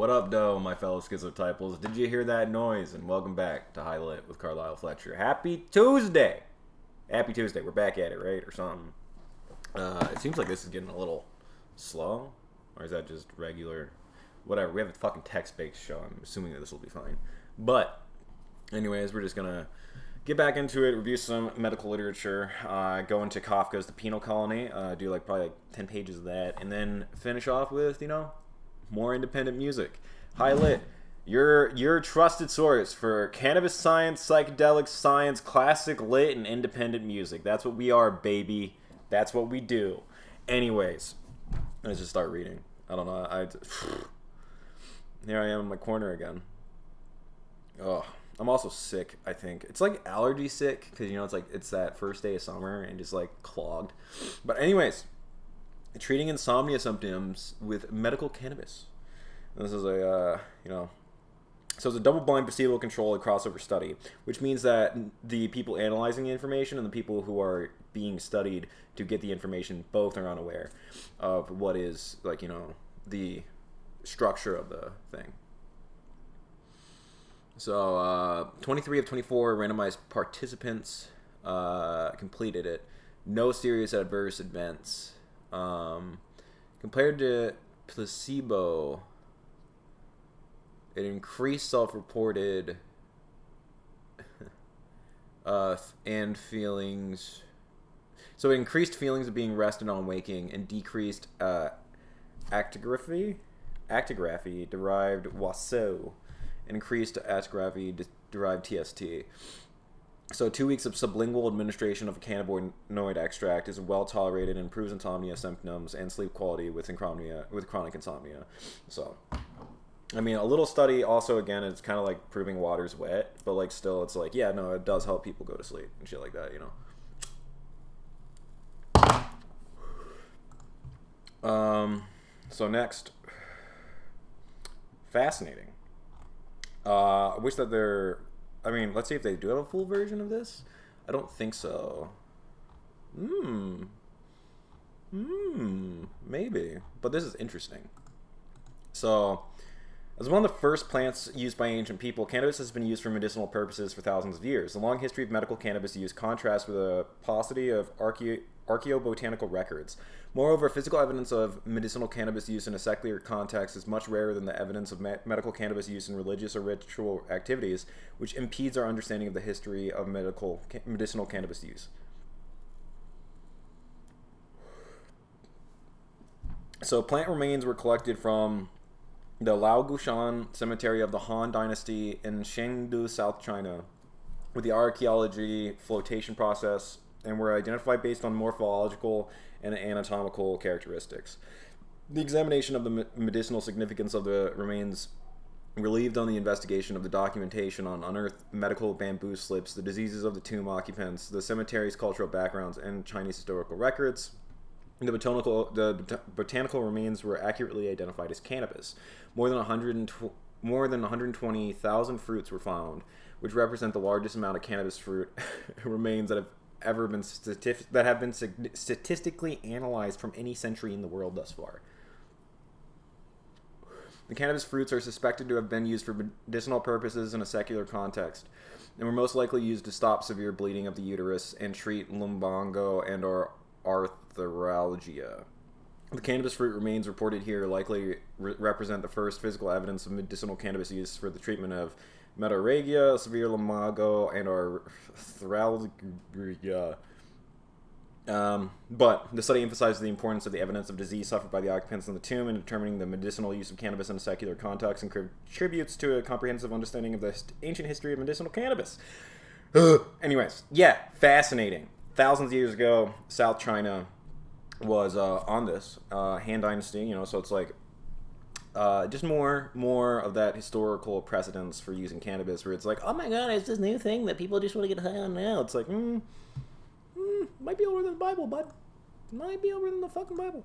What up, though, my fellow schizotypals? Did you hear that noise? And welcome back to High Lit with Carlisle Fletcher. Happy Tuesday! Happy Tuesday. We're back at it, right? Or something. It seems like this is getting a little slow. Or is that just regular? Whatever. We have a fucking text-based show. I'm assuming that this will be fine. But, anyways, we're just gonna get back into it, review some medical literature, go into Kafka's The Penal Colony, do probably 10 pages of that, and then finish off with, more independent music. High Lit, your trusted source for cannabis science, psychedelic science, classic lit, and independent music. That's what we are, baby. That's what we do. Anyways, let's just start reading. I don't know. Here I am in my corner again. Oh, I'm also sick, I think. It's like allergy sick, because, it's that first day of summer and just, clogged. But anyways, treating insomnia symptoms with medical cannabis. This is so it's a double-blind, placebo-controlled crossover study, which means that the people analyzing the information and the people who are being studied to get the information both are unaware of what is, the structure of the thing. So, 23 of 24 randomized participants completed it. No serious adverse events. Compared to placebo, it increased self-reported and feelings. So it increased feelings of being rested on waking and decreased actigraphy derived WASO, and increased actigraphy derived TST. So 2 weeks of sublingual administration of a cannabinoid extract is well tolerated and improves insomnia symptoms and sleep quality with chronic insomnia. So, a little study also, again, it's kind of like proving water's wet, but still it's it does help people go to sleep and shit like that, So next, fascinating. I wish that let's see if they do have a full version of this. I don't think so. Maybe. But this is interesting. So, as one of the first plants used by ancient people, cannabis has been used for medicinal purposes for thousands of years. The long history of medical cannabis use contrasts with a paucity of archaeobotanical records. Moreover, physical evidence of medicinal cannabis use in a secular context is much rarer than the evidence of medical cannabis use in religious or ritual activities, which impedes our understanding of the history of medicinal cannabis use. So, plant remains were collected from the Laogushan cemetery of the Han Dynasty in Chengdu, South China, with the archaeology flotation process, and were identified based on morphological and anatomical characteristics. The examination of the medicinal significance of the remains relieved on the investigation of the documentation on unearthed medical bamboo slips, the diseases of the tomb occupants, the cemetery's cultural backgrounds, and Chinese historical records. The botanical remains were accurately identified as cannabis. More than 120,000 fruits were found, which represent the largest amount of cannabis fruit remains that have ever been statistically analyzed from any century in the world thus far. The cannabis fruits are suspected to have been used for medicinal purposes in a secular context, and were most likely used to stop severe bleeding of the uterus and treat lumbago and or arthralgia. The cannabis fruit remains reported here likely represent the first physical evidence of medicinal cannabis use for the treatment of metorrhagia, severe lumbago, and arthralgia. But the study emphasized the importance of the evidence of disease suffered by the occupants in the tomb in determining the medicinal use of cannabis in a secular context and contributes to a comprehensive understanding of the ancient history of medicinal cannabis. Anyways, fascinating. Thousands of years ago, South China was on this Han Dynasty, so it's just more of that historical precedence for using cannabis, where it's oh my god, it's this new thing that people just want to get high on now. It's might be older than the Bible, bud. Might be older than the fucking Bible.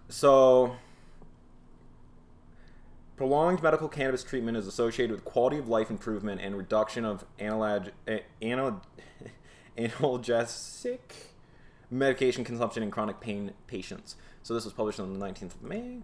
So, prolonged medical cannabis treatment is associated with quality of life improvement and reduction of analgesic medication consumption in chronic pain patients. So this was published on the 19th of May.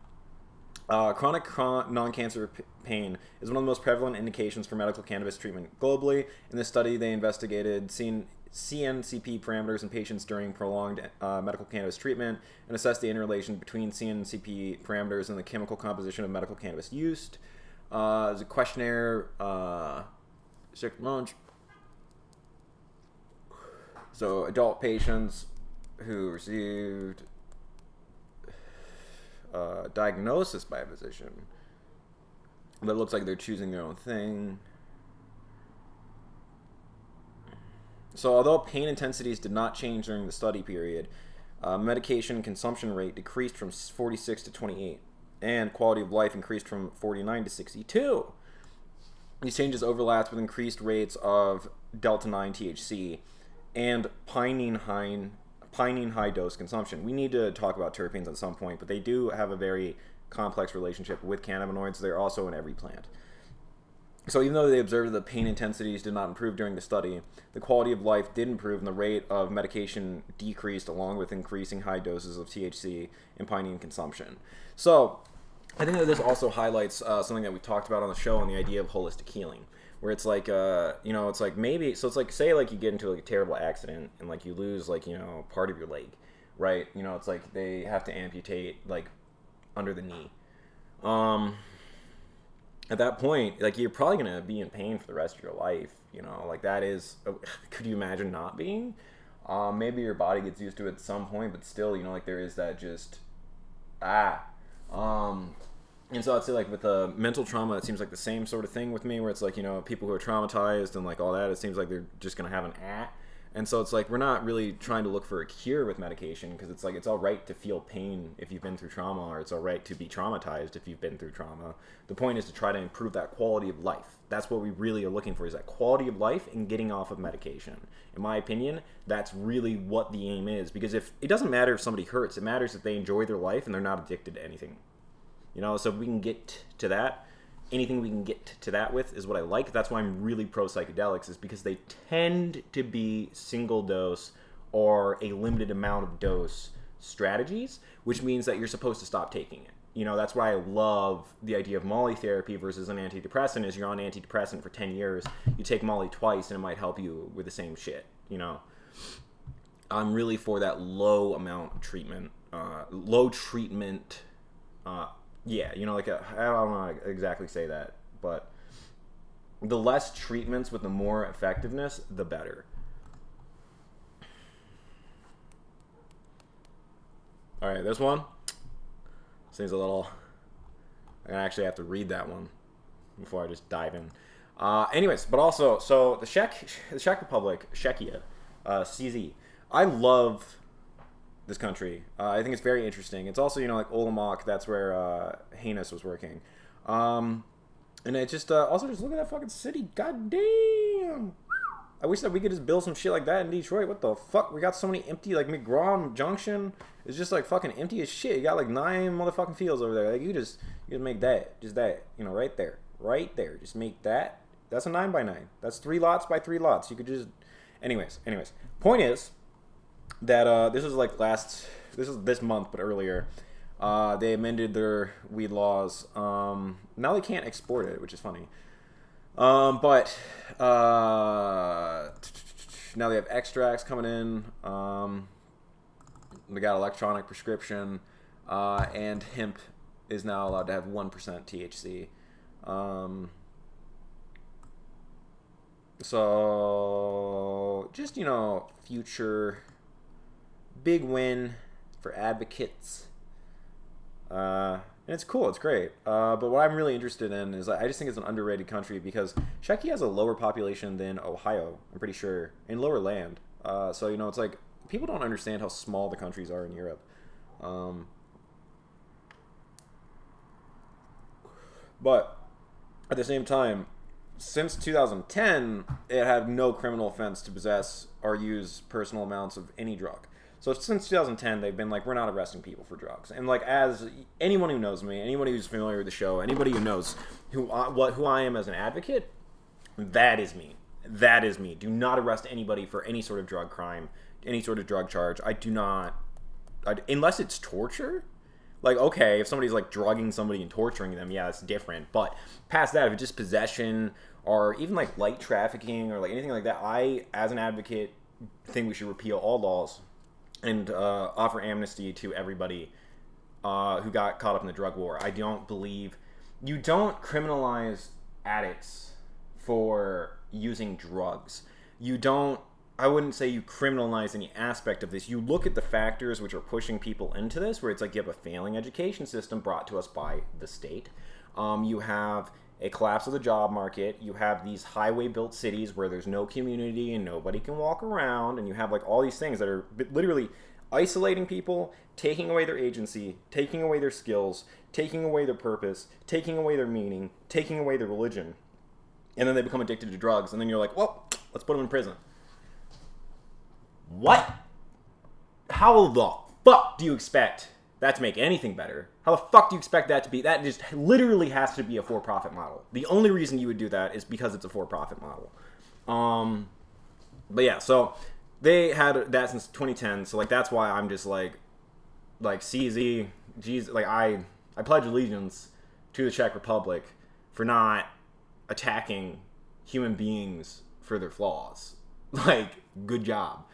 Non-cancer pain is one of the most prevalent indications for medical cannabis treatment globally. In this study, they investigated CNCP parameters in patients during prolonged medical cannabis treatment and assessed the interrelation between CNCP parameters and the chemical composition of medical cannabis used. There's a questionnaire. Sick lunch. So, adult patients who received diagnosis by a physician, but it looks like they're choosing their own thing. So although pain intensities did not change during the study period, medication consumption rate decreased from 46 to 28, and quality of life increased from 49 to 62. These changes overlapped with increased rates of delta-9 THC and pinene high dose consumption. We need to talk about terpenes at some point, but they do have a very complex relationship with cannabinoids. They're also in every plant. So even though they observed that the pain intensities did not improve during the study, the quality of life did improve and the rate of medication decreased along with increasing high doses of THC and pinene consumption. So I think that this also highlights something that we talked about on the show on the idea of holistic healing, where it's like, it's like maybe, so it's like, say like you get into like a terrible accident and like you lose like, part of your leg, right? It's like they have to amputate like under the knee. At that point, like you're probably going to be in pain for the rest of your life, like that is, could you imagine not being? Maybe your body gets used to it at some point, but still, like there is that just, and so I'd say like with the mental trauma, it seems like the same sort of thing with me, where it's like, people who are traumatized and like all that, it seems like they're just going to have an And so it's like we're not really trying to look for a cure with medication, because it's like it's all right to feel pain if you've been through trauma, or it's all right to be traumatized if you've been through trauma. The point is to try to improve that quality of life. That's what we really are looking for, is that quality of life and getting off of medication. In my opinion, that's really what the aim is, because if it doesn't matter if somebody hurts, it matters if they enjoy their life and they're not addicted to anything. So if we can get to that, anything we can get to that with is what I like. That's why I'm really pro psychedelics, is because they tend to be single dose or a limited amount of dose strategies, which means that you're supposed to stop taking it. That's why I love the idea of Molly therapy versus an antidepressant. Is you're on antidepressant for 10 years, you take Molly twice and it might help you with the same shit. I'm really for that low amount of treatment, low treatment, I don't want to exactly say that, but the less treatments with the more effectiveness, the better. All right, this one seems a little, I actually have to read that one before I just dive in. Anyways, but also, so the Czech Republic, Czechia, CZ, I love this country. I think it's very interesting. It's also, like Olomouc, that's where Heinous was working. And it just, also just look at that fucking city. God damn. I wish that we could just build some shit like that in Detroit. What the fuck? We got so many empty, like McGraw Junction is just like fucking empty as shit. You got like 9 motherfucking fields over there. Like you just make that, just that, right there. Just make that. That's a 9x9. That's 3 lots by 3 lots. You could just, anyways. Point is, that this was like this month, but earlier, they amended their weed laws. Now they can't export it, which is funny. But now they have extracts coming in. They got electronic prescription, and hemp is now allowed to have 1% THC. So just future big win for advocates, and it's cool, it's great, but what I'm really interested in is I just think it's an underrated country, because Czechia has a lower population than Ohio, I'm pretty sure, and lower land, so it's like people don't understand how small the countries are in Europe, but at the same time, since 2010, it had no criminal offense to possess or use personal amounts of any drug. So since 2010, they've been like, we're not arresting people for drugs. And like, as anyone who knows me, anybody who's familiar with the show, anybody who knows who I am as an advocate, that is me. That is me. Do not arrest anybody for any sort of drug crime, any sort of drug charge. I do not, unless it's torture, Like, okay, if somebody's like drugging somebody and torturing them, yeah, that's different. But past that, if it's just possession or even like light trafficking or like anything like that, I, as an advocate, think we should repeal all laws and offer amnesty to everybody who got caught up in the drug war. I don't believe you don't criminalize addicts for using drugs. You don't. I wouldn't say you criminalize any aspect of this. You look at the factors which are pushing people into this, where it's like you have a failing education system brought to us by the state. You have a collapse of the job market. You have these highway-built cities where there's no community and nobody can walk around. And you have like all these things that are literally isolating people, taking away their agency, taking away their skills, taking away their purpose, taking away their meaning, taking away their religion. And then they become addicted to drugs. And then you're like, well, let's put them in prison. What? How the fuck do you expect that to make anything better? How the fuck do you expect that to be? That just literally has to be a for-profit model. The only reason you would do that is because it's a for-profit model. But yeah, so they had that since 2010. So like that's why I'm just like CZ, geez, like I pledge allegiance to the Czech Republic for not attacking human beings for their flaws. Like, good job.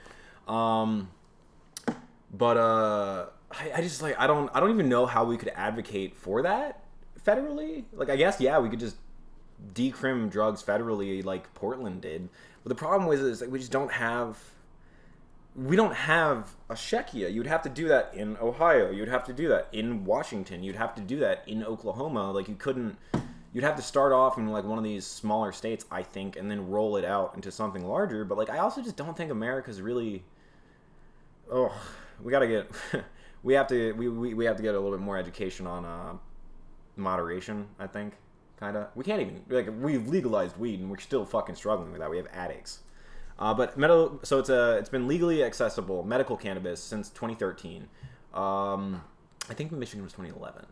But I just like I don't even know how we could advocate for that federally. Like I guess yeah, we could just decrim drugs federally like Portland did. But the problem is that we just don't have a Czechia. You'd have to do that in Ohio. You'd have to do that in Washington. You'd have to do that in Oklahoma. Like you'd have to start off in like one of these smaller states, I think, and then roll it out into something larger. But like I also just don't think America's really we have to get a little bit more education on moderation, I think. Kinda. We can't even we've legalized weed and we're still fucking struggling with that. We have addicts. So it's been legally accessible medical cannabis since 2013. I think Michigan was 2011.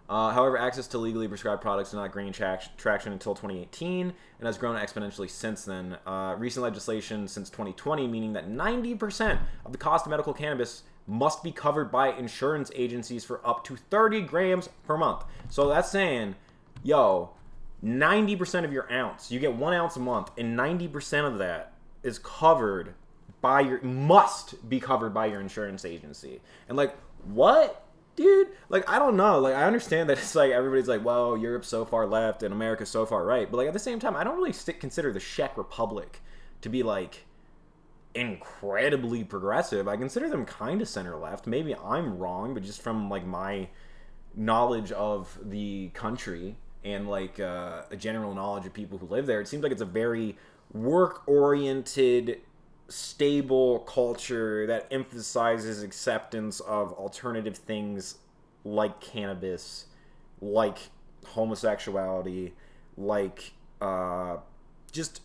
However, access to legally prescribed products did not gain traction until 2018 and has grown exponentially since then. Recent legislation since 2020, meaning that 90% of the cost of medical cannabis must be covered by insurance agencies for up to 30 grams per month. So that's saying, 90% of your ounce, you get 1 ounce a month, and 90% of that is covered must be covered by your insurance agency. And like, what? Dude, like, I don't know. Like, I understand that it's like everybody's like, well, Europe's so far left and America's so far right. But like at the same time, I don't really consider the Czech Republic to be like incredibly progressive. I consider them kind of center left. Maybe I'm wrong, but just from like my knowledge of the country and like a general knowledge of people who live there, it seems like it's a very work-oriented, stable culture that emphasizes acceptance of alternative things like cannabis, like homosexuality, like just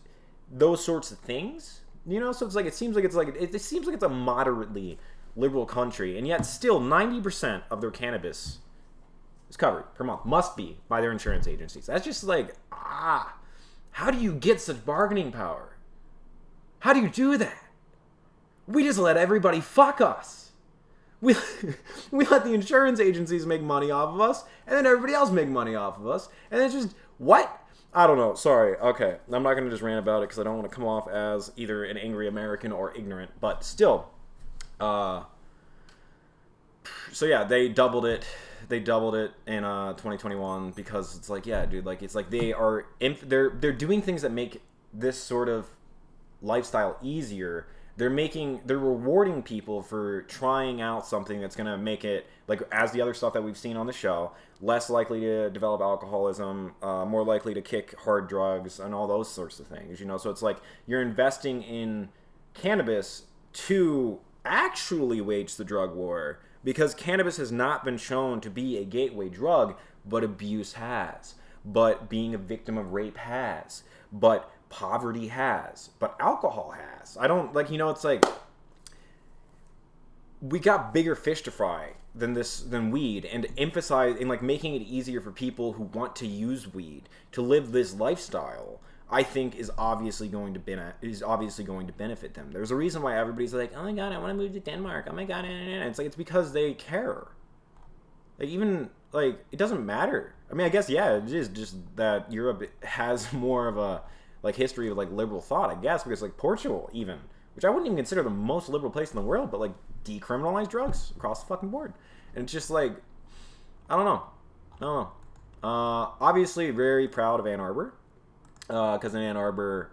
those sorts of things. So it's like it seems like it's a moderately liberal country, and yet still 90% of their cannabis is covered per month, must be by their insurance agencies. That's just like how do you get such bargaining power? How do you do that? We just let everybody fuck us. We let the insurance agencies make money off of us, and then everybody else make money off of us. And it's just, what? I don't know. Sorry. Okay. I'm not going to just rant about it because I don't want to come off as either an angry American or ignorant. But still. So yeah, they doubled it. They doubled it in 2021 because it's like, yeah, dude, like it's like they're doing things that make this sort of lifestyle easier. They're rewarding people for trying out something that's going to make it, like as the other stuff that we've seen on the show, less likely to develop alcoholism, more likely to kick hard drugs, and all those sorts of things, So it's like you're investing in cannabis to actually wage the drug war, because cannabis has not been shown to be a gateway drug, but abuse has, but being a victim of rape has, but poverty has, but alcohol has. I don't it's like we got bigger fish to fry than weed, and emphasize in like making it easier for people who want to use weed to live this lifestyle. I think is obviously going to benefit them. There's a reason why everybody's like, oh my god, I want to move to Denmark. Oh my god, it's like it's because they care. like even like it doesn't matter. I mean, I guess yeah, it is just that Europe has more of a like history of like liberal thought, I guess, because like Portugal even, which I wouldn't even consider the most liberal place in the world, but like decriminalized drugs across the fucking board, and it's just like I don't know. Obviously, very proud of Ann Arbor, because in Ann Arbor,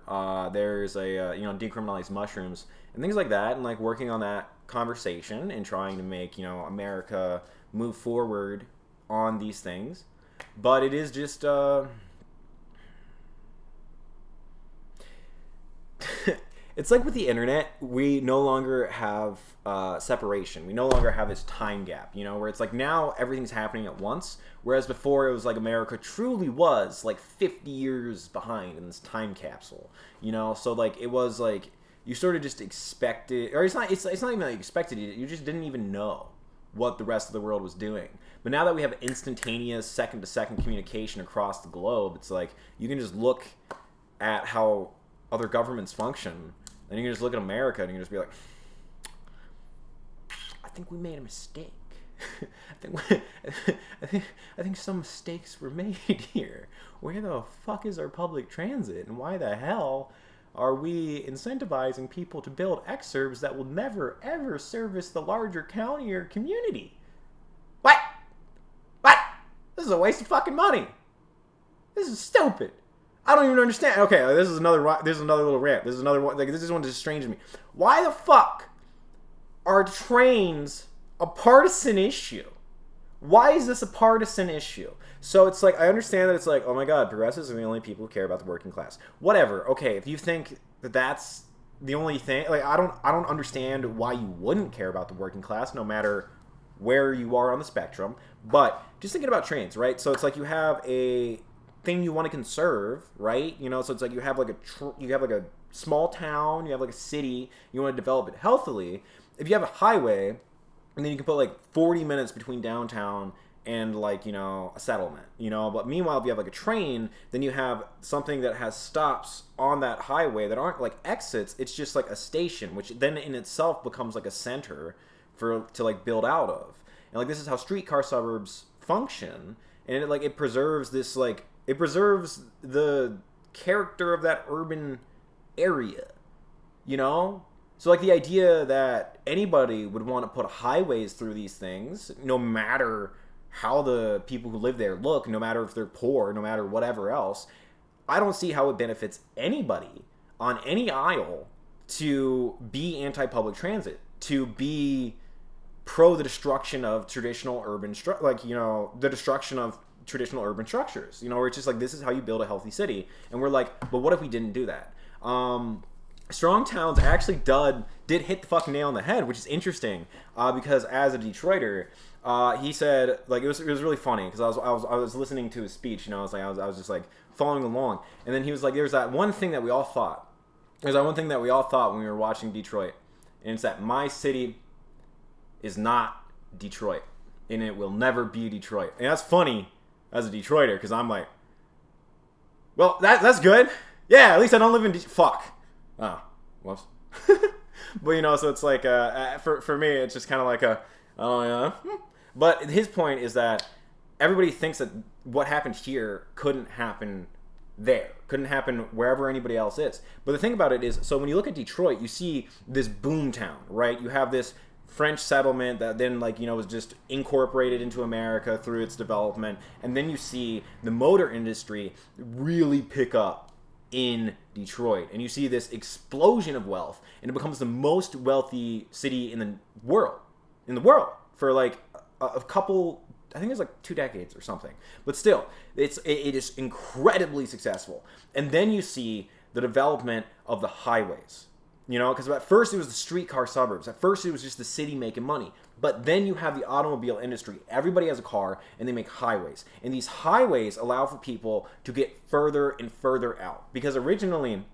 there's a decriminalized mushrooms and things like that, and like working on that conversation and trying to make America move forward on these things. But it is just it's like with the internet, we no longer have separation. We no longer have this time gap, where it's like now everything's happening at once, whereas before it was like America truly was like 50 years behind in this time capsule, So like it was like you sort of just expected, or it's not even like you expected it. You just didn't even know what the rest of the world was doing. But now that we have instantaneous second-to-second communication across the globe, it's like you can just look at how other governments function, and you can just look at America and you can just be like, I think we made a mistake. I think some mistakes were made here. Where the fuck is our public transit, and why the hell are we incentivizing people to build exurbs that will never ever service the larger county or community? What? This is a waste of fucking money. This is stupid. I don't even understand. Okay, this is another little rant. This is another one. Like, this is one that's strange to me. Why the fuck are trains a partisan issue? Why is this a partisan issue? So it's like, I understand that it's like, oh my god, progressives are the only people who care about the working class. Whatever. Okay, if you think that that's the only thing, like I don't understand why you wouldn't care about the working class, no matter where you are on the spectrum. But just thinking about trains, right? So it's like you have a thing you want to conserve, right? So it's like you have like a small town, you have like a city, you want to develop it healthily. If you have a highway, and then you can put like 40 minutes between downtown and like a settlement, But meanwhile, if you have like a train, then you have something that has stops on that highway that aren't like exits. It's just like a station, which then in itself becomes like a center to like build out of. And like this is how streetcar suburbs function, and it preserves this like. It preserves the character of that urban area, So like the idea that anybody would want to put highways through these things, no matter how the people who live there look, no matter if they're poor, no matter whatever else, I don't see how it benefits anybody on any aisle to be anti-public transit, to be pro the destruction of traditional urban the destruction of traditional urban structures, where it's just like, this is how you build a healthy city. And we're like, but what if we didn't do that? Strong Towns actually did hit the fucking nail on the head, which is interesting, because as a Detroiter, he said, like, it was really funny, because I was listening to his speech, I was just like following along, and then he was like, there's that one thing that we all thought when we were watching Detroit, and it's that my city is not Detroit, and it will never be Detroit. And that's funny as a Detroiter, because I'm like, well, that's good. Yeah, at least I don't live in fuck. Oh, whoops. But so it's like for me, it's just kind of like oh yeah. But his point is that everybody thinks that what happened here couldn't happen there, couldn't happen wherever anybody else is. But the thing about it is, so when you look at Detroit, you see this boom town, right? You have this French settlement that then was just incorporated into America through its development, and then you see the motor industry really pick up in Detroit, and you see this explosion of wealth, and it becomes the most wealthy city in the world for like a couple, I think it's like 2 decades or something, but still it is incredibly successful. And then you see the development of the highways, because at first it was the streetcar suburbs, at first it was just the city making money, but then you have the automobile industry. Everybody has a car, and they make highways. And these highways allow for people to get further and further out. Because originally,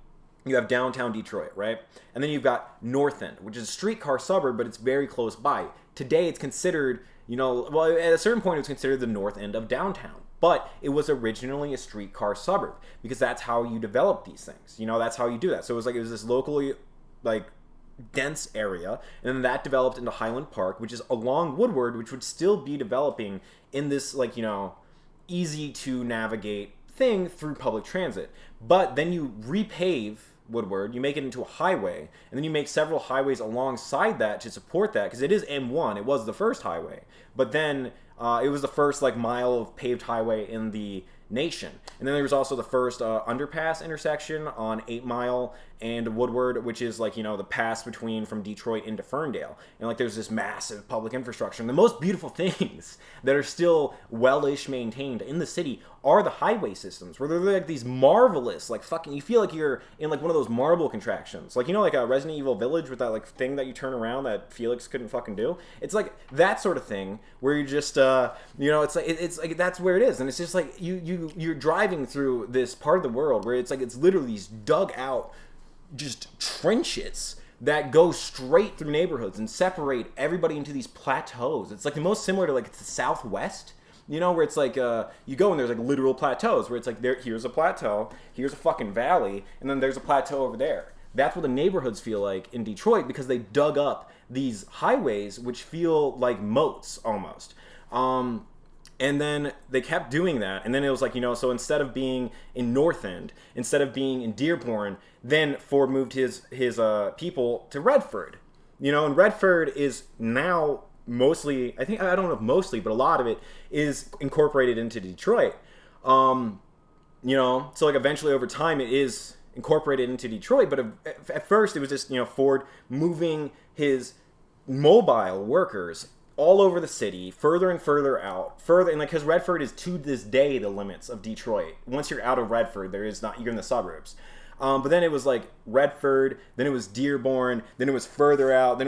you have downtown Detroit, right? And then you've got North End, which is a streetcar suburb, but it's very close by. Today, it's considered, well, at a certain point, it was considered the North End of downtown. But it was originally a streetcar suburb, because that's how you develop these things. That's how you do that. So it was this locally, dense area, and then that developed into Highland Park, which is along Woodward, which would still be developing in this, like, you know, easy to navigate thing through public transit. But then you repave Woodward, you make it into a highway, and then you make several highways alongside that to support that, because it is M1, it was the first highway, but then it was the first, like, mile of paved highway in the nation. And then there was also the first underpass intersection on 8 Mile and Woodward, which is, like, you know, the pass between from Detroit into Ferndale. And, like, there's this massive public infrastructure. And the most beautiful things that are still well-ish maintained in the city are the highway systems, where they're like these marvelous, like, fucking, you feel like you're in, like, one of those marble contractions. Like, you know, like a Resident Evil Village with that, like, thing that you turn around that Felix couldn't fucking do? It's like that sort of thing where you just, you know, it's like that's where it is. And it's just like you're driving through this part of the world where it's like it's literally these dug out just trenches that go straight through neighborhoods and separate everybody into these plateaus. It's like the most similar to, like, the Southwest, you know, where it's like you go and there's, like, literal plateaus where it's like here's a plateau, here's a fucking valley, and then there's a plateau over there. That's what the neighborhoods feel like in Detroit, because they dug up these highways which feel like moats almost. And then they kept doing that. And then it was like, you know, so instead of being in North End, instead of being in Dearborn, then Ford moved his people to Redford. You know, and Redford is now mostly, I don't know if mostly, but a lot of it is incorporated into Detroit. You know, so, like, eventually over time it is incorporated into Detroit. But at first it was just, you know, Ford moving his mobile workers all over the city, further and further out, and, like, because Redford is to this day the limits of Detroit. Once you're out of Redford, there is not, you're in the suburbs. But then it was like Redford, then it was Dearborn, then it was further out,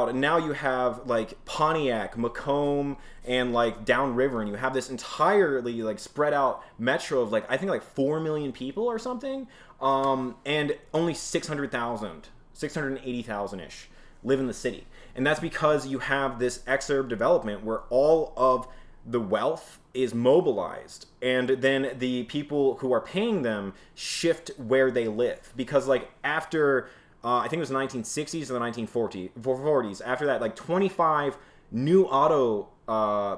and now you have, like, Pontiac, Macomb, and, like, downriver, and you have this entirely, like, spread out metro of, like, I think, like, 4 million people or something, and only 680,000-ish live in the city. And that's because you have this exurb development where all of the wealth is mobilized, and then the people who are paying them shift where they live. Because, like, after, I think it was the 1960s or the 1940s, after that, like, 25 new auto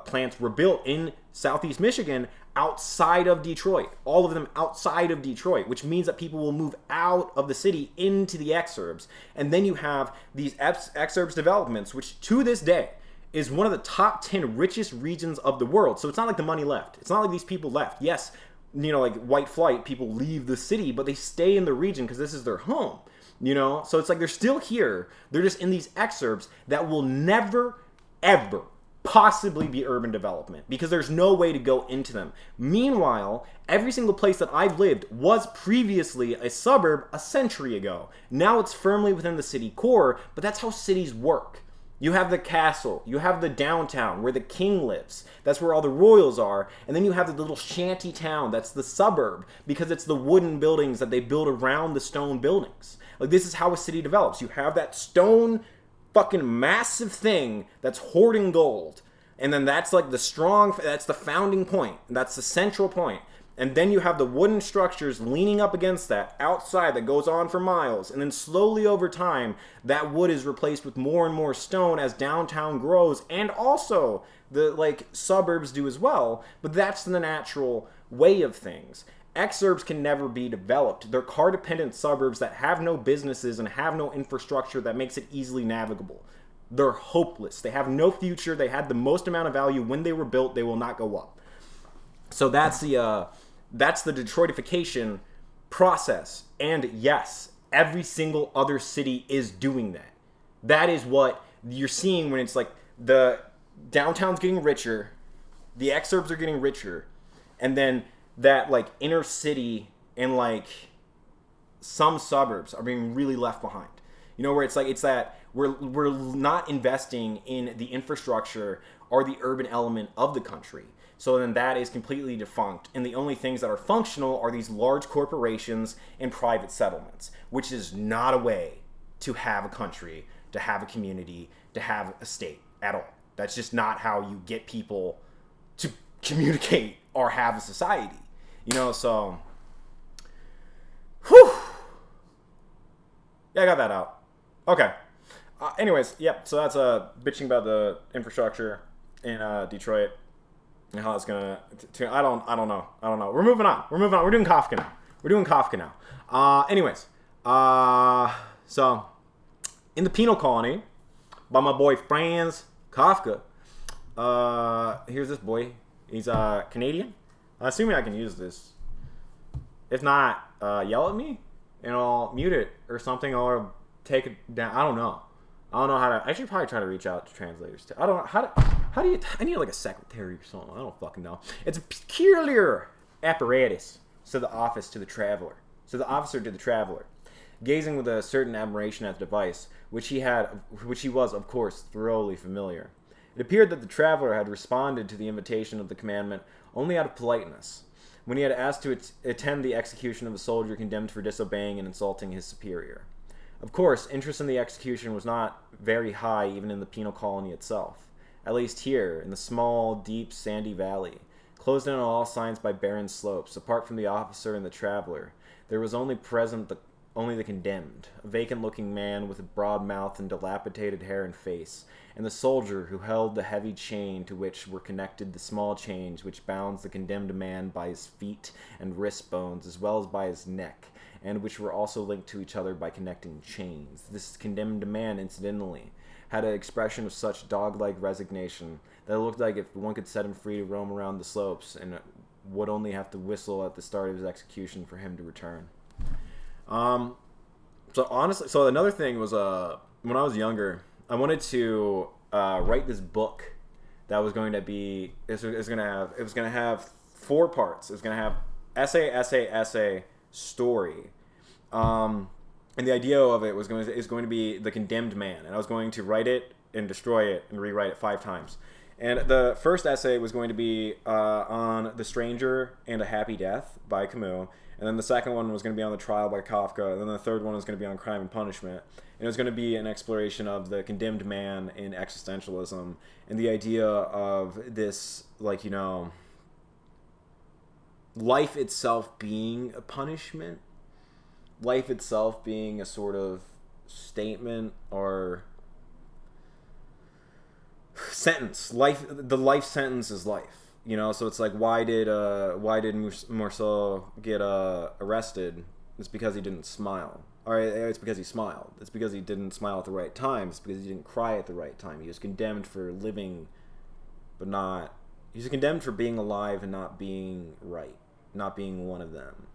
plants were built in Southeast Michigan outside of Detroit. All of them outside of Detroit, which means that people will move out of the city into the exurbs. And then you have these exurbs developments, which to this day is one of the top 10 richest regions of the world. So it's not like the money left. It's not like these people left. Yes, you know, like white flight, people leave the city, but they stay in the region because this is their home, you know? So it's like they're still here. They're just in these exurbs that will never, ever possibly be urban development, because there's no way to go into them. Meanwhile, every single place that I've lived was previously a suburb a century ago. Now it's firmly within the city core, but that's how cities work. You have the castle, you have the downtown where the king lives, that's where all the royals are, and then you have the little shanty town, that's the suburb, because it's the wooden buildings that they build around the stone buildings. Like, this is how a city develops. You have that stone fucking massive thing that's hoarding gold, and then that's like that's the founding point, that's the central point. And then you have the wooden structures leaning up against that outside that goes on for miles. And then slowly over time, that wood is replaced with more and more stone as downtown grows. And also the, like, suburbs do as well. But that's the natural way of things. Exurbs can never be developed. They're car-dependent suburbs that have no businesses and have no infrastructure that makes it easily navigable. They're hopeless. They have no future. They had the most amount of value when they were built. They will not go up. So that's the Detroitification process. And yes, every single other city is doing that. That is what you're seeing when it's like the downtown's getting richer, the exurbs are getting richer, and then that, like, inner city and, like, some suburbs are being really left behind. You know, where it's like, it's that we're not investing in the infrastructure or the urban element of the country. So then that is completely defunct. And the only things that are functional are these large corporations and private settlements, which is not a way to have a country, to have a community, to have a state at all. That's just not how you get people to communicate or have a society. You know, so, whew. Yeah, I got that out. Okay. Anyways, yep. So that's bitching about the infrastructure in Detroit and how it's gonna. I don't know. We're moving on. We're doing Kafka now. Anyways, so in the penal colony by my boy Franz Kafka. Here's this boy. He's Canadian. Assuming I can use this. If not, yell at me and I'll mute it or something, or take it down. I don't know how to. I should probably try to reach out to translators too. I don't know how do you. I need like a secretary or something. I don't fucking know. It's a peculiar apparatus. So the officer to the traveler, gazing with a certain admiration at the device, which he was of course thoroughly familiar. It appeared that the traveler had responded to the invitation of the commandment only out of politeness, when he had asked to attend the execution of a soldier condemned for disobeying and insulting his superior. Of course, interest in the execution was not very high even in the penal colony itself, at least here, in the small, deep, sandy valley, closed in on all sides by barren slopes. Apart from the officer and the traveler, there was only present only the condemned, a vacant-looking man with a broad mouth and dilapidated hair and face, and the soldier who held the heavy chain to which were connected the small chains which bounds the condemned man by his feet and wrist bones as well as by his neck, and which were also linked to each other by connecting chains. This condemned man, incidentally, had an expression of such dog-like resignation that it looked like if one could set him free to roam around the slopes and would only have to whistle at the start of his execution for him to return. So honestly, so another thing was, when I was younger, I wanted to, write this book that was going to be, it was going to have 4 parts. It was going to have essay, story. And the idea of it is going to be the condemned man. And I was going to write it and destroy it and rewrite it 5 times. And the first essay was going to be, on The Stranger and a Happy Death by Camus. And then the second one was going to be on The Trial by Kafka. And then the third one was going to be on Crime and Punishment. And it was going to be an exploration of the condemned man in existentialism and the idea of this, like, you know, life itself being a punishment, life itself being a sort of statement or sentence. The life sentence is life. You know, so it's like, why did Morceau get arrested? It's because he didn't smile. Or it's because he smiled. It's because he didn't smile at the right time. It's because he didn't cry at the right time. He was condemned for living, but not. He was condemned for being alive and not being right, not being one of them.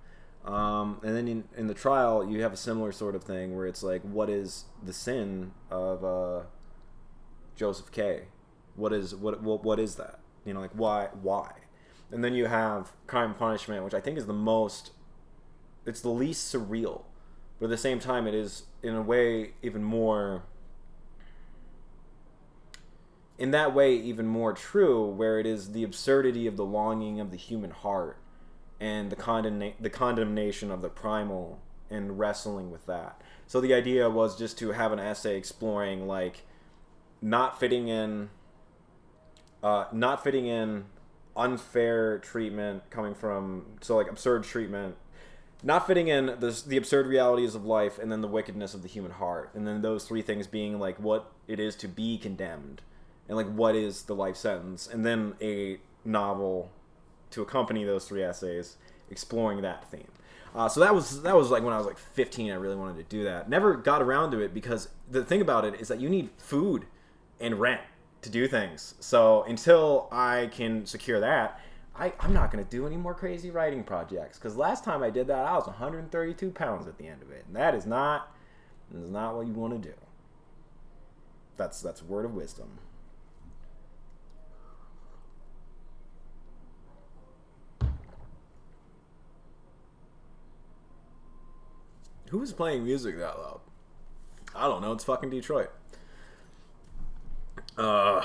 And then in the trial, you have a similar sort of thing where it's like, what is the sin of Joseph K? What is that? You know, like, why? And then you have Crime and Punishment, which I think is it's the least surreal, but at the same time it is, in a way, even more true, where it is the absurdity of the longing of the human heart and the condemnation of the primal and wrestling with that. So the idea was just to have an essay exploring, like, not fitting in unfair treatment coming from, so like absurd treatment, not fitting in the absurd realities of life, and then the wickedness of the human heart, and then those 3 things being like what it is to be condemned, and like what is the life sentence, and then a novel to accompany those 3 essays exploring that theme. So that was like when I was like 15. I really wanted to do that. Never got around to it because the thing about it is that you need food and rent to do things. So until I can secure that, I'm not going to do any more crazy writing projects, because last time I did that, I was 132 pounds at the end of it, and that is not what you want to do. That's a word of wisdom. Who is playing music that loud? I don't know. It's fucking Detroit. The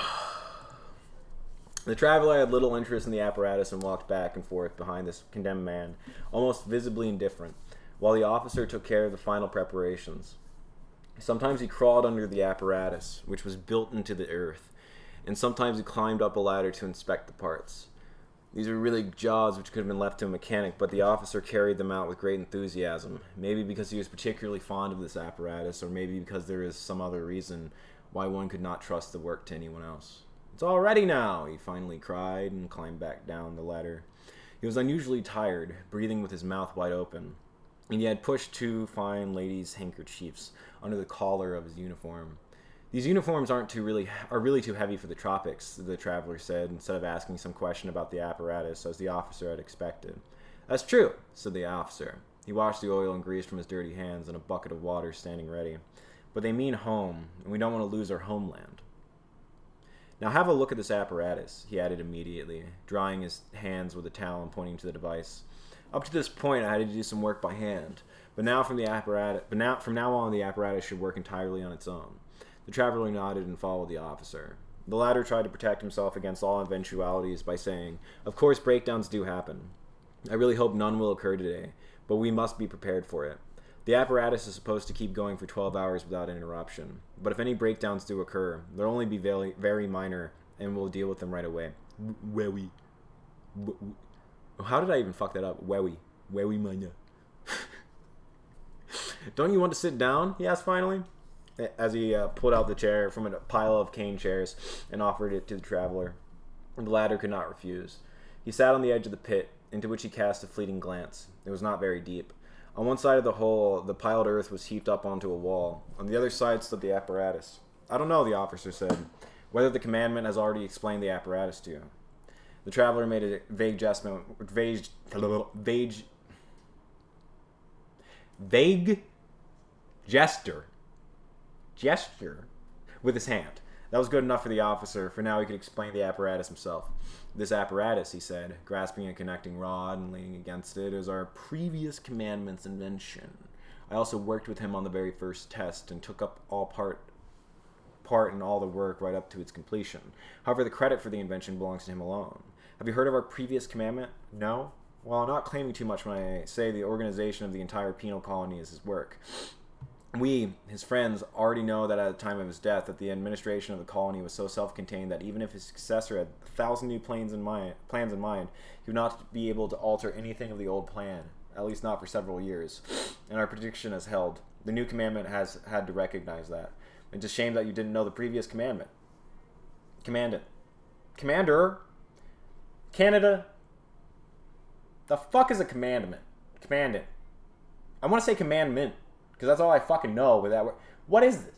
traveler had little interest in the apparatus and walked back and forth behind this condemned man, almost visibly indifferent, while the officer took care of the final preparations. Sometimes he crawled under the apparatus, which was built into the earth, and sometimes he climbed up a ladder to inspect the parts. These were really jobs which could have been left to a mechanic, but the officer carried them out with great enthusiasm. Maybe because he was particularly fond of this apparatus, or maybe because there is some other reason why one could not trust the work to anyone else. "It's all ready now," he finally cried, and climbed back down the ladder. He was unusually tired, breathing with his mouth wide open, and he had pushed two fine ladies' handkerchiefs under the collar of his uniform. "These uniforms are really too heavy for the tropics," the traveler said, instead of asking some question about the apparatus, as the officer had expected. "That's true," said the officer. He washed the oil and grease from his dirty hands in a bucket of water standing ready. "But they mean home, and we don't want to lose our homeland." "Now have a look at this apparatus," he added immediately, drying his hands with a towel and pointing to the device. "Up to this point, I had to do some work by hand, but from now on, the apparatus should work entirely on its own." The traveler nodded and followed the officer. The latter tried to protect himself against all eventualities by saying, "Of course, breakdowns do happen. I really hope none will occur today, but we must be prepared for it. The apparatus is supposed to keep going for 12 hours without interruption, but if any breakdowns do occur, they'll only be very, very minor, and we'll deal with them right away." Wewy. How did I even fuck that up? Wewy minor. "Don't you want to sit down?" he asked finally, as he pulled out the chair from a pile of cane chairs and offered it to the traveler. The latter could not refuse. He sat on the edge of the pit, into which he cast a fleeting glance. It was not very deep. On one side of the hole, the piled earth was heaped up onto a wall. On the other side stood the apparatus. "I don't know," the officer said, "whether the commandant has already explained the apparatus to you." The traveler made a vague gesture with his hand. That was good enough for the officer, for now he could explain the apparatus himself. "This apparatus," he said, grasping a connecting rod and leaning against it, "is our previous commandant's invention. I also worked with him on the very first test and took up all part in all the work right up to its completion. However, the credit for the invention belongs to him alone. Have you heard of our previous commandant? No? Well, I'm not claiming too much when I say the organization of the entire penal colony is his work. We, his friends, already know that at the time of his death that the administration of the colony was so self-contained that even if his successor had 1,000 new plans in mind, he would not be able to alter anything of the old plan, at least not for several years. And our prediction has held. The new commandant has had to recognize that. It's a shame that you didn't know the previous commandant. Commander? Canada? The fuck is a commandment? Commandant. I want to say commandment, because that's all I fucking know with that word. What is this?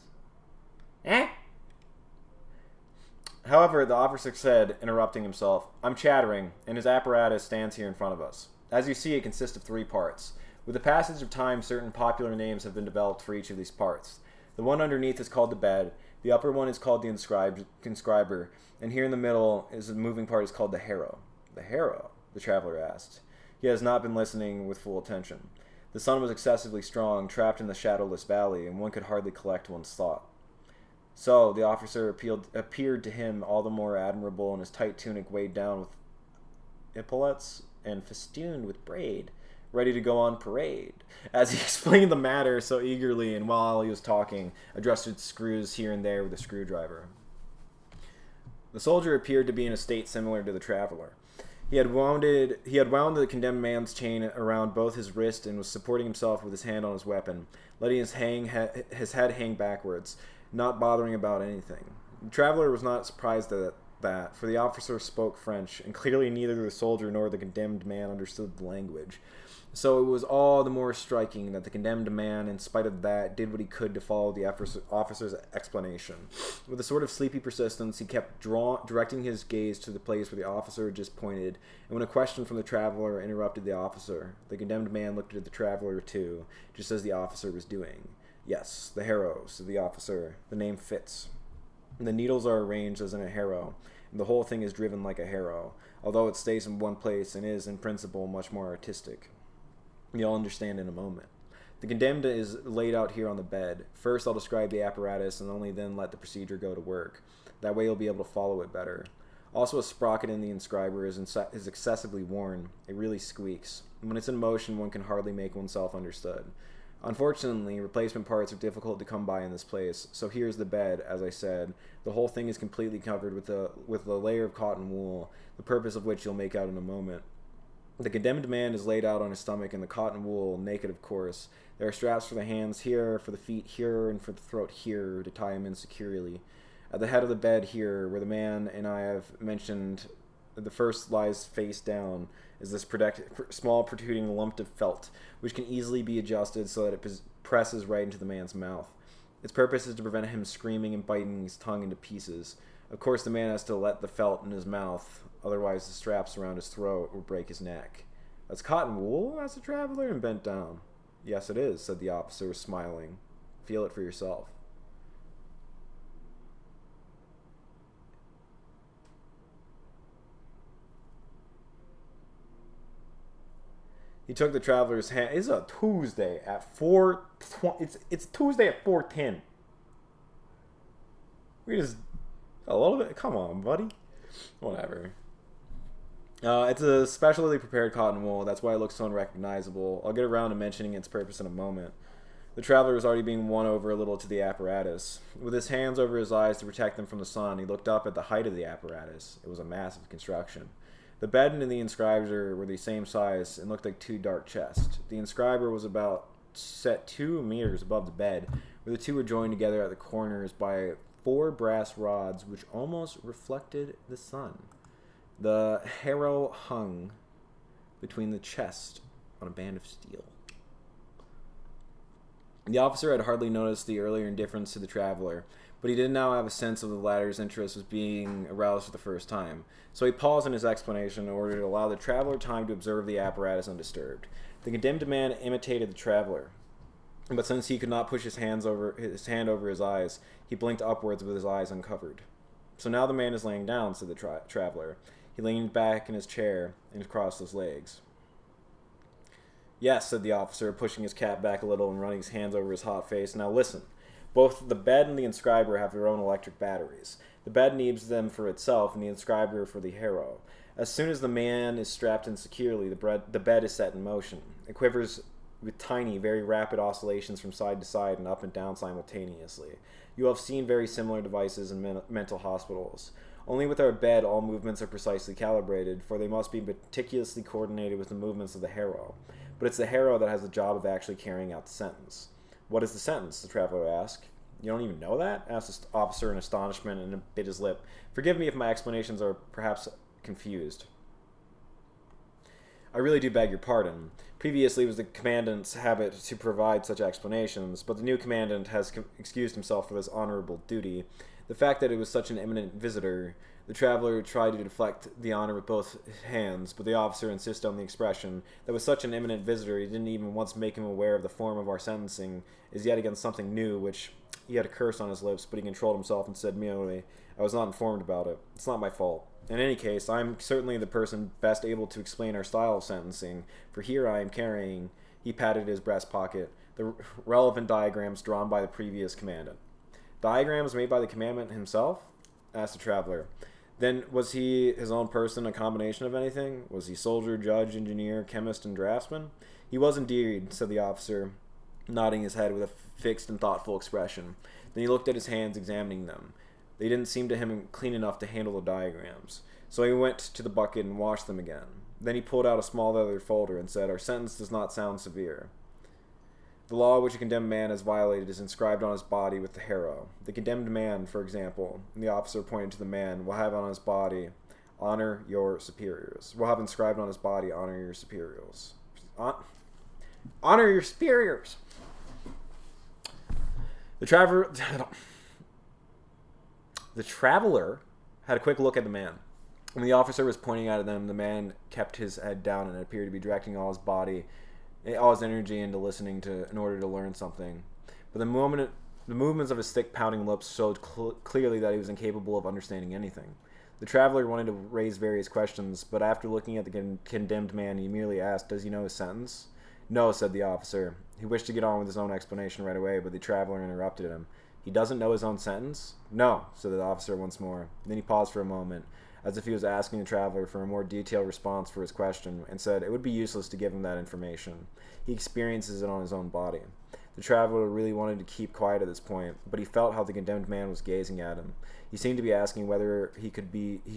However, the officer said, interrupting himself, "I'm chattering, and his apparatus stands here in front of us. As you see, it consists of 3 parts. With the passage of time, certain popular names have been developed for each of these parts. The one underneath is called the bed, the upper one is called the inscriber, and here in the middle is the moving part is called the harrow." "The harrow?" the traveler asked. He has not been listening with full attention. The sun was excessively strong, trapped in the shadowless valley, and one could hardly collect one's thought. So the officer appeared to him all the more admirable in his tight tunic weighed down with epaulets and festooned with braid, ready to go on parade. As he explained the matter so eagerly, and while he was talking, adjusted screws here and there with a screwdriver. The soldier appeared to be in a state similar to the traveler. He had wound the condemned man's chain around both his wrists and was supporting himself with his hand on his weapon, letting his head hang backwards, not bothering about anything. The traveler was not surprised at that, for the officer spoke French, and clearly neither the soldier nor the condemned man understood the language. So it was all the more striking that the condemned man, in spite of that, did what he could to follow the officer's explanation. With a sort of sleepy persistence, he kept directing his gaze to the place where the officer had just pointed, and when a question from the traveler interrupted the officer, the condemned man looked at the traveler too, just as the officer was doing. "Yes, the harrow," said the officer. "The name fits. The needles are arranged as in a harrow, and the whole thing is driven like a harrow, although it stays in one place and is, in principle, much more artistic. You'll understand in a moment. The condemned is laid out here on the bed. First, I'll describe the apparatus and only then let the procedure go to work. That way you'll be able to follow it better. Also, a sprocket in the inscriber is excessively worn. It really squeaks. And when it's in motion, one can hardly make oneself understood. Unfortunately, replacement parts are difficult to come by in this place, so here's the bed, as I said. The whole thing is completely covered with a layer of cotton wool, the purpose of which you'll make out in a moment. The condemned man is laid out on his stomach in the cotton wool, naked of course. There are straps for the hands here, for the feet here, and for the throat here to tie him in securely. At the head of the bed here, where the man and I have mentioned the first lies face down, is this small protruding lump of felt, which can easily be adjusted so that it presses right into the man's mouth. Its purpose is to prevent him screaming and biting his tongue into pieces. Of course, the man has to let the felt in his mouth, otherwise the straps around his throat will break his neck. That's cotton wool? Asked the traveler and bent down. Yes, it is, said the officer, smiling. Feel it for yourself. He took the traveler's hand. It's a Tuesday at 4:20. It's Tuesday at 4:10. We just a little bit. Come on, buddy. Whatever. It's a specially prepared cotton wool. That's why it looks so unrecognizable. I'll get around to mentioning its purpose in a moment. The traveler was already being won over a little to the apparatus. With his hands over his eyes to protect them from the sun, he looked up at the height of the apparatus. It was a massive construction. The bed and the inscriber were the same size and looked like two dark chests. The inscriber was about set 2 meters above the bed, where the two were joined together at the corners by 4 brass rods which almost reflected the sun. The harrow hung between the chest on a band of steel. The officer had hardly noticed the earlier indifference to the traveler, but he did now have a sense of the latter's interest was being aroused for the first time. So he paused in his explanation in order to allow the traveler time to observe the apparatus undisturbed. The condemned man imitated the traveler, but since he could not push his hand over his eyes, he blinked upwards with his eyes uncovered. So now the man is laying down, said the traveler. He leaned back in his chair and crossed his legs. Yes, said the officer, pushing his cap back a little and running his hands over his hot face. Now listen. Both the bed and the inscriber have their own electric batteries. The bed needs them for itself and the inscriber for the harrow. As soon as the man is strapped in securely, the bed is set in motion. It quivers with tiny, very rapid oscillations from side to side and up and down simultaneously. You have seen very similar devices in mental hospitals. Only with our bed, all movements are precisely calibrated, for they must be meticulously coordinated with the movements of the harrow. But it's the harrow that has the job of actually carrying out the sentence. What is the sentence? The traveler asked. You don't even know that? Asked the officer in astonishment and bit his lip. Forgive me if my explanations are perhaps confused. I really do beg your pardon. Previously it was the commandant's habit to provide such explanations, but the new commandant has excused himself for this honorable duty. The fact that it was such an eminent visitor, the traveler tried to deflect the honor with both hands, but the officer insisted on the expression that with such an eminent visitor he didn't even once make him aware of the form of our sentencing, is yet again something new, which he had a curse on his lips, but he controlled himself and said merely, I was not informed about it. It's not my fault. In any case, I am certainly the person best able to explain our style of sentencing, for here I am carrying, he patted his breast pocket, the relevant diagrams drawn by the previous commandant. Diagrams made by the commandant himself? Asked the traveler. Then was he his own person a combination of anything? Was he soldier, judge, engineer, chemist, and draftsman? He was indeed, said the officer, nodding his head with a fixed and thoughtful expression. Then he looked at his hands, examining them. They didn't seem to him clean enough to handle the diagrams. So he went to the bucket and washed them again. Then he pulled out a small leather folder and said, Our sentence does not sound severe. The law which a condemned man has violated is inscribed on his body with the harrow. The condemned man, for example, and the officer pointed to the man, will have on his body, honor your superiors. Will have inscribed on his body, honor your superiors. Honor your superiors. The traveler had a quick look at the man. When the officer was pointing out at them, the man kept his head down and appeared to be directing all his energy into listening in order to learn something. But the movements of his thick, pouting lips showed clearly that he was incapable of understanding anything. The traveler wanted to raise various questions, but after looking at the condemned man, he merely asked, Does he know his sentence? No, said the officer. He wished to get on with his own explanation right away, but the traveler interrupted him. He doesn't know his own sentence? No, said the officer once more. Then he paused for a moment. as if he was asking the traveler for a more detailed response for his question, and said it would be useless to give him that information. He experiences it on his own body. The traveler really wanted to keep quiet at this point, but he felt how the condemned man was gazing at him. He seemed to be asking whether he could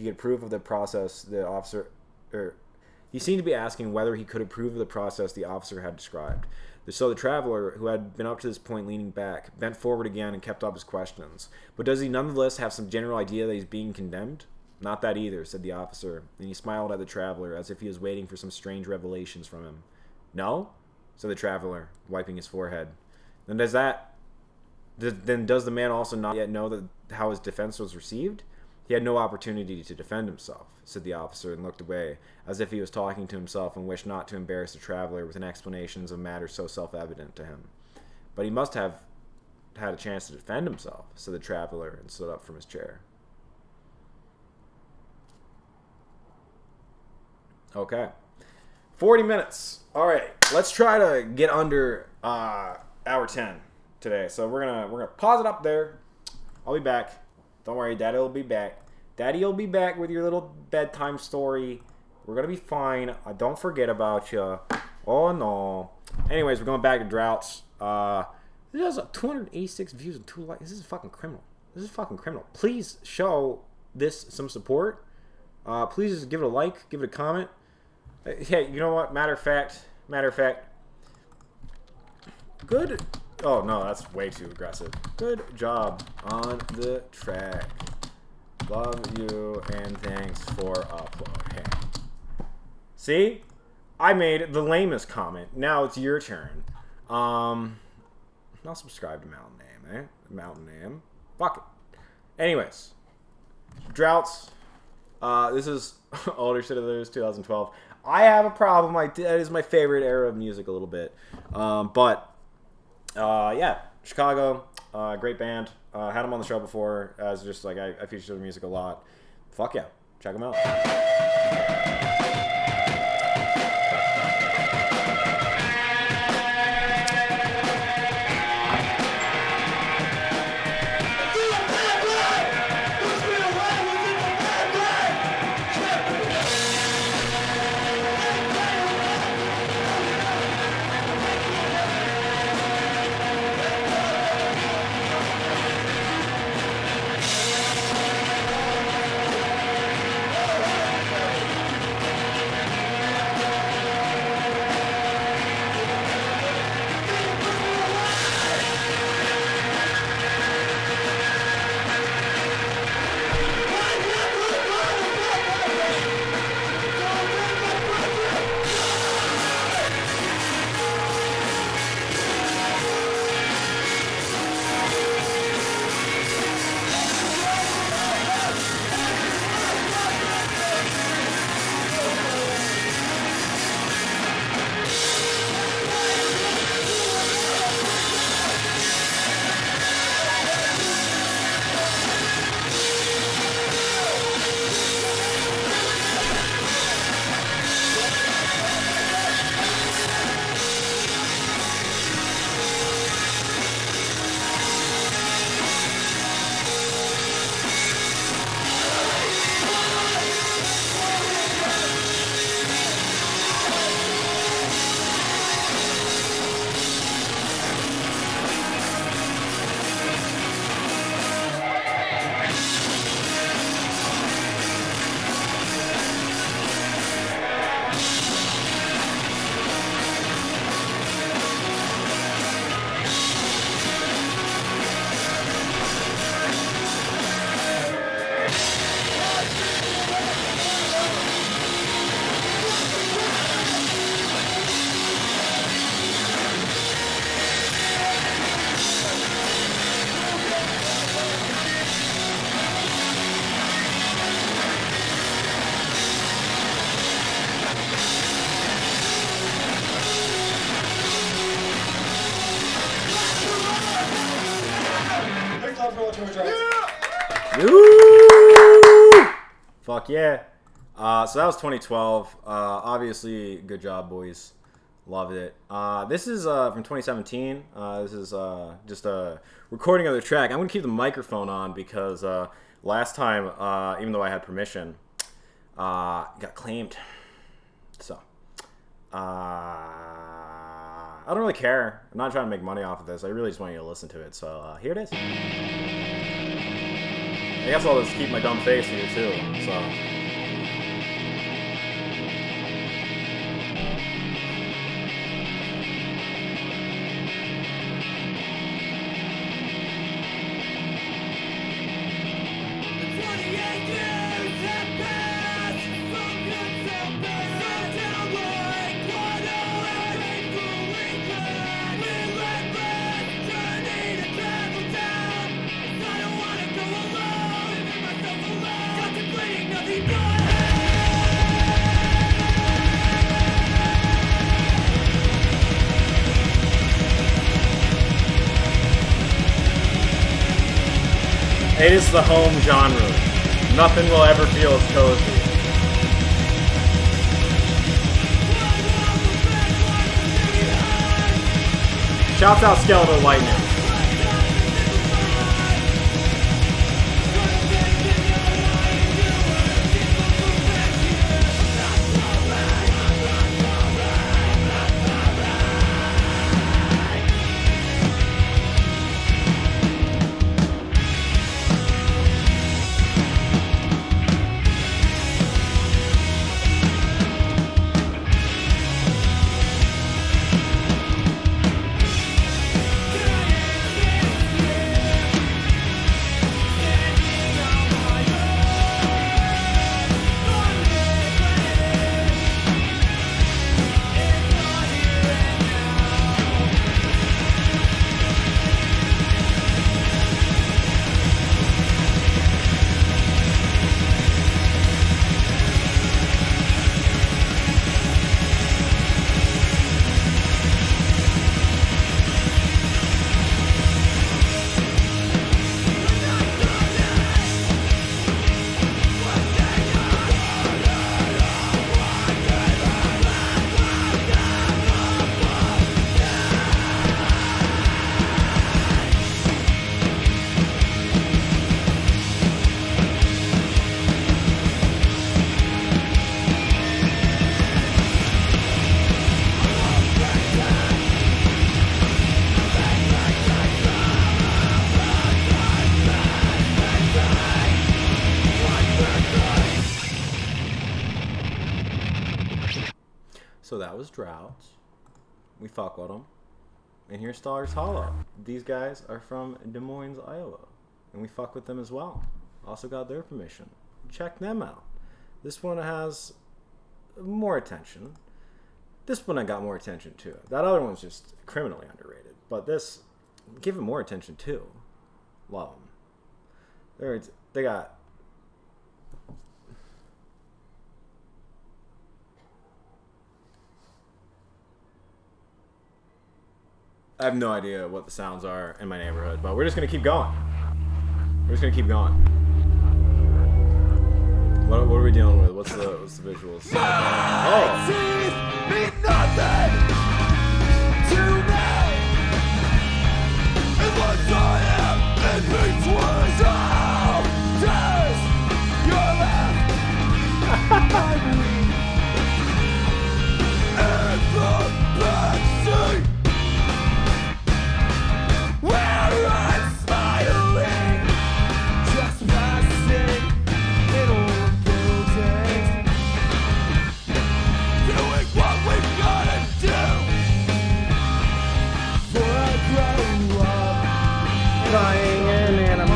approve of the process the officer... He seemed to be asking whether he could approve of the process the officer had described. So the traveler, who had been up to this point leaning back, bent forward again and kept up his questions. But does he nonetheless have some general idea that he's being condemned? Not that either, said the officer, and he smiled at the traveler as if he was waiting for some strange revelations from him. No? Said the traveler, wiping his forehead. Then does the man also not yet know that how his defense was received? He had no opportunity to defend himself, said the officer, and looked away, as if he was talking to himself and wished not to embarrass the traveler with an explanations of matters so self-evident to him. But he must have had a chance to defend himself, said the traveler, and stood up from his chair. Okay. 40 minutes. All right, let's try to get under hour 10 today. So we're gonna pause it up there. I'll be back. Don't worry, Daddy will be back. Daddy will be back with your little bedtime story. We're going to be fine. Don't forget about you. Oh, no. Anyways, we're going back to Droughts. This has 286 views and 2 likes. This is fucking criminal. This is fucking criminal. Please show this some support. Please just give it a like. Give it a comment. Hey, you know what? Matter of fact. Good. Oh, no, that's way too aggressive. Good job on the track. Love you, and thanks for uploading. See? I made the lamest comment. Now it's your turn. I'll subscribe to Mountain Name, eh? Mountain Name. Fuck it. Anyways. Droughts. This is older shit of theirs, 2012. I have a problem. That is my favorite era of music a little bit. Yeah, Chicago, great band. Had them on the show before. As just like I feature their music a lot. Fuck yeah, check them out. Fuck yeah. So that was 2012. Obviously, good job, boys. Loved it. This is from 2017. This is just a recording of the track. I'm going to keep the microphone on because last time, even though I had permission, got claimed. So, I don't really care. I'm not trying to make money off of this. I really just want you to listen to it. So here it is. I guess I'll just keep my dumb face here too. So. It is the home genre. Nothing will ever feel as cozy. Shouts out Skeletal Lightning. So that was Droughts. We fuck with them. And here's Stars Hollow. These guys are from Des Moines, Iowa. And we fuck with them as well. Also got their permission. Check them out. This one has more attention. This one I got more attention too. That other one's just criminally underrated. But this, give it more attention too. Love them. They got... I have no idea what the sounds are in my neighborhood, but we're just gonna keep going. We're just gonna keep going. What are we dealing with? What's the visuals? Oh! Mean nothing to me. Unless I am in between all days. You're left. And the backseat. Where I'm smiling, just passing in old buildings, doing what we've gotta do. For I grow up, playing an anime.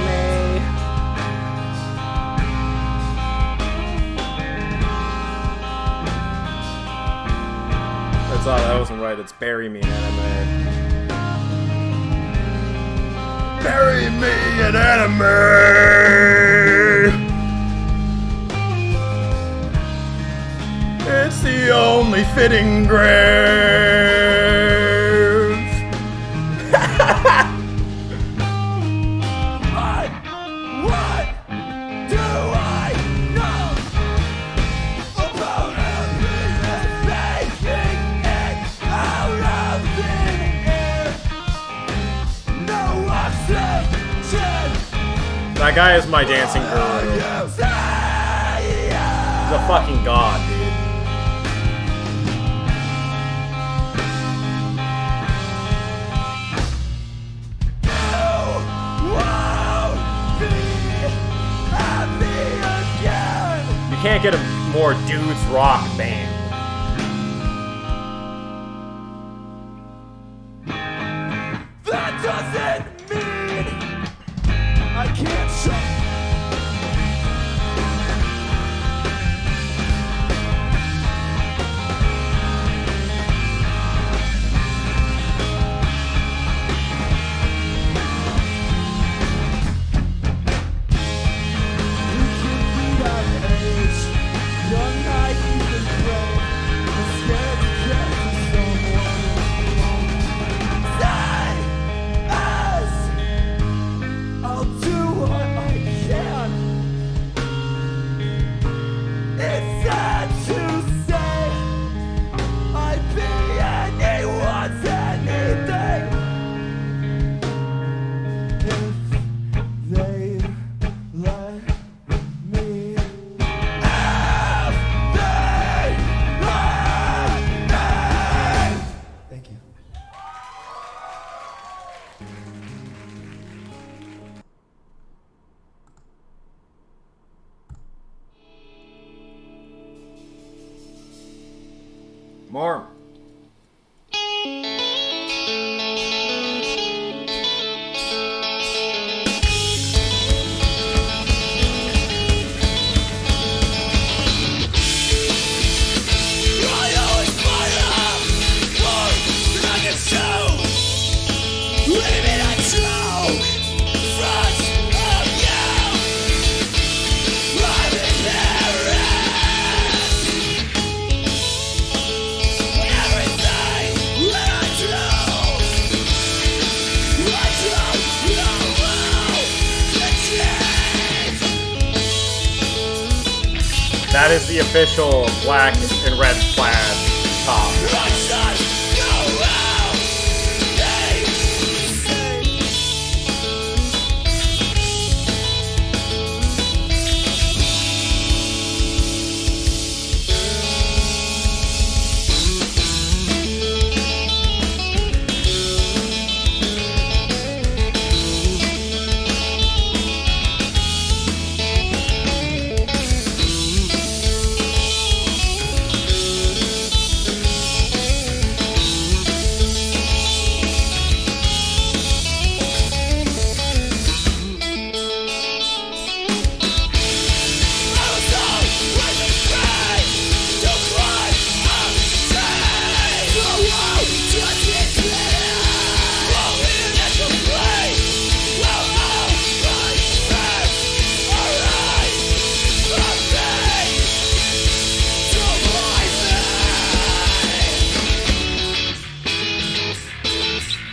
That's all. That wasn't right. It's Bury Me in Anime. Bury me in anime. It's the only fitting grave. What do I know about happiness making it out of thin air? No oxygen. That guy is my dancing guru. He's a fucking god, dude. You can't get a more dudes rock band. That doesn't mean I can't show. More. That is the official black and red plaid top.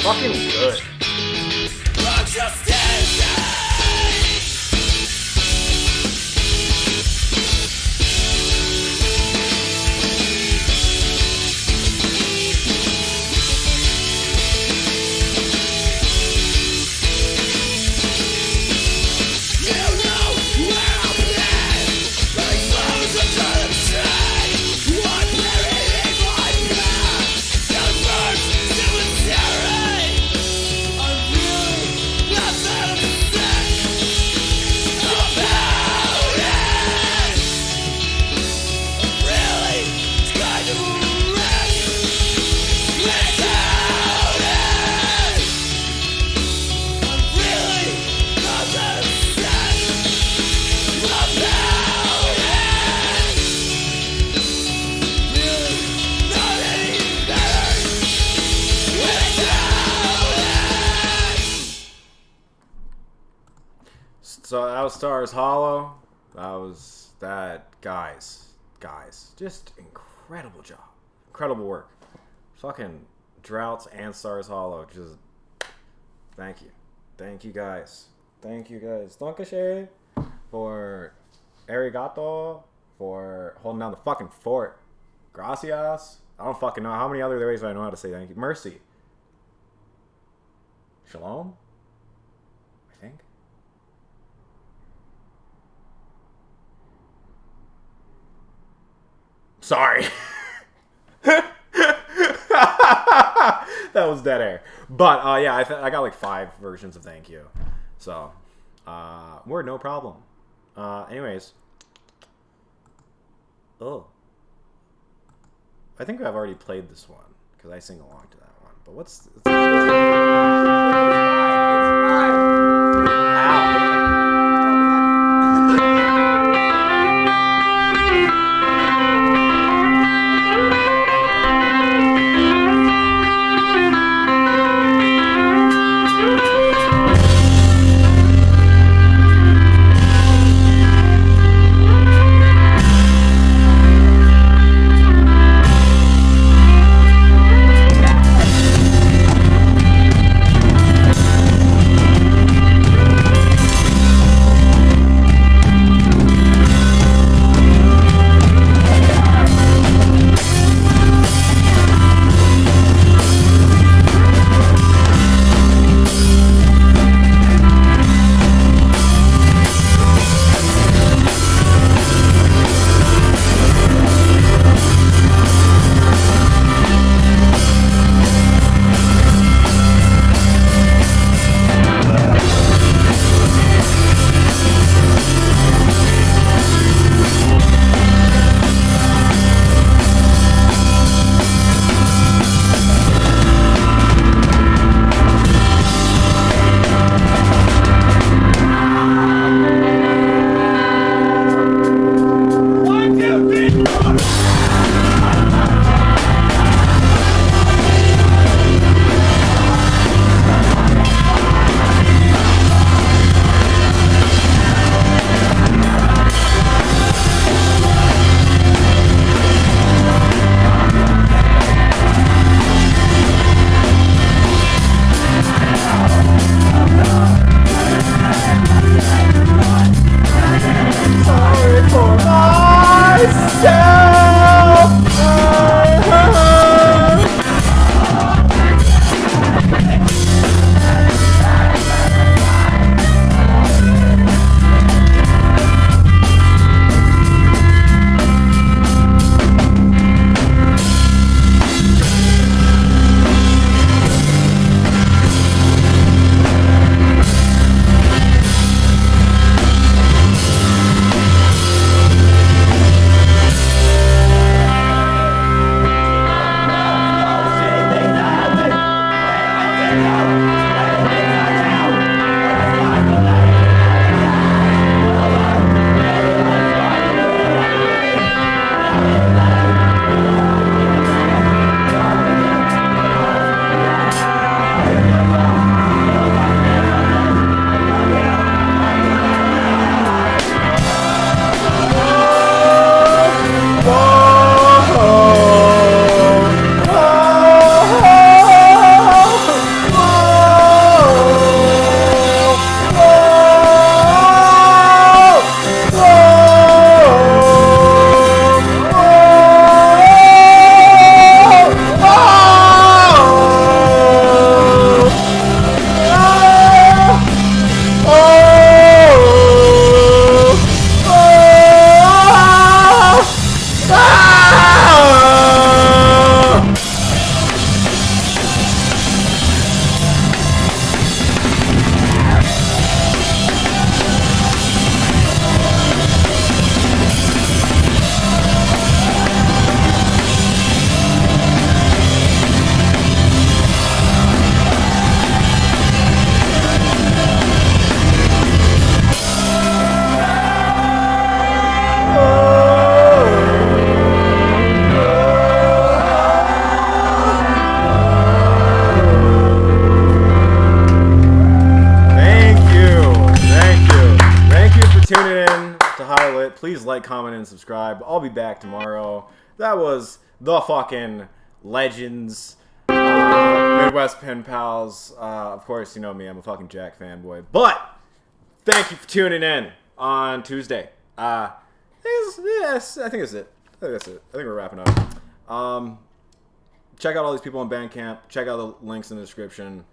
Fucking good. So that was Stars Hollow. That was that, guys, just incredible job, incredible work. Fucking Droughts and Stars Hollow. Just thank you guys, Dankeschön for arigato for holding down the fucking fort. Gracias. I don't fucking know how many other ways I know how to say thank you. Mercy. Shalom. I think. Sorry. That was dead air. But yeah, I got like 5 versions of thank you. So, word, no problem. Anyways. Oh. I think I've already played this one because I sing along to that one. But what's Please like, comment, and subscribe. I'll be back tomorrow. That was the fucking legends. Midwest Pen Pals. Of course, you know me. I'm a fucking Jack fanboy. But thank you for tuning in on Tuesday. Yes, I think that's it. I think that's it. I think we're wrapping up. Check out all these people on Bandcamp. Check out the links in the description.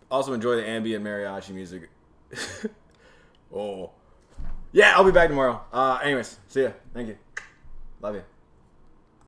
Also enjoy the ambient mariachi music. Oh. Yeah, I'll be back tomorrow. Anyways, see ya. Thank you. Love you.